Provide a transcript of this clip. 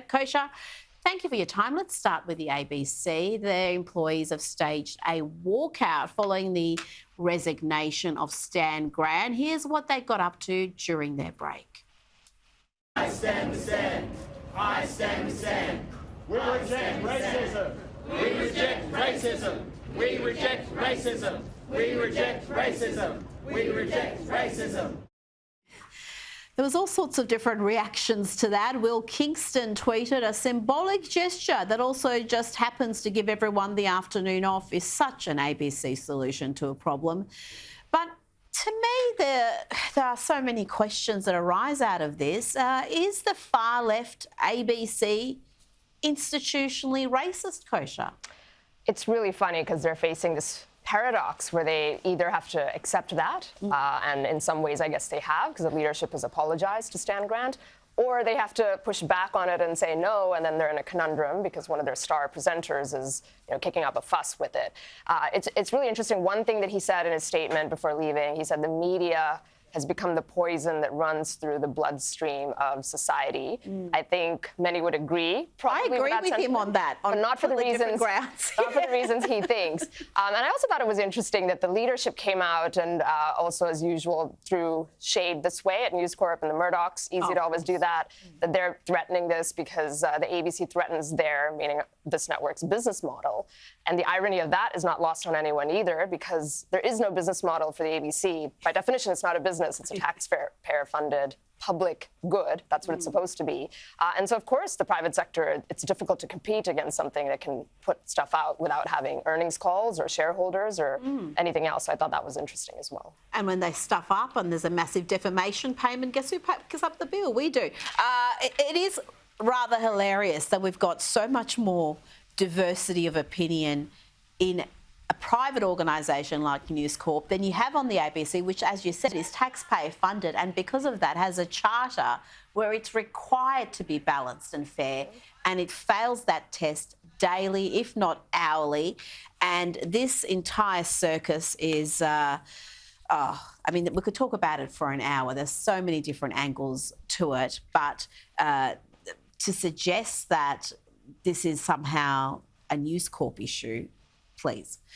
Kosha, thank you for your time. Let's start with the ABC. Their employees have staged a walkout following the resignation of Stan Grant. Here's what they got up to during their break. I stand with Stan. I stand with Stan. We reject racism. We reject racism. We reject racism. We reject racism. We reject racism. There was all sorts of different reactions to that. Will Kingston tweeted, "A symbolic gesture that also just happens to give everyone the afternoon off is such an ABC solution to a problem." But to me, there are so many questions that arise out of this. Is the far left ABC institutionally racist, Kosha? It's really funny because they're facing this paradox where they either have to accept that, and in some ways I guess they have, because the leadership has apologized to Stan Grant, or they have to push back on it and say no, and then they're in a conundrum because one of their star presenters is kicking up a fuss with it. It's really interesting. One thing that he said in his statement before leaving, he said the media has become the poison that runs through the bloodstream of society. I think many would agree. I agree with him on that, but not for the reasons, not for the reasons he thinks. And I also thought it was interesting that the leadership came out and also, as usual, threw shade this way at News Corp and the Murdochs. Easy to always do that. That they're threatening this because the ABC threatens their, meaning this network's business model. And the irony of that is not lost on anyone either, because there is no business model for the ABC. By definition, it's not a business. It's a taxpayer-funded public good. That's what it's supposed to be. And so, of course, the private sector, it's difficult to compete against something that can put stuff out without having earnings calls or shareholders or anything else. So I thought that was interesting as well. And when they stuff up and there's a massive defamation payment, guess who picks up the bill? We do. It is rather hilarious that we've got so much more diversity of opinion in a private organisation like News Corp than you have on the ABC, which, as you said, is taxpayer funded, and because of that has a charter where it's required to be balanced and fair, and it fails that test daily, if not hourly. And this entire circus is, I mean, we could talk about it for an hour. There's so many different angles to it, but to suggest that this is somehow a News Corp issue, please.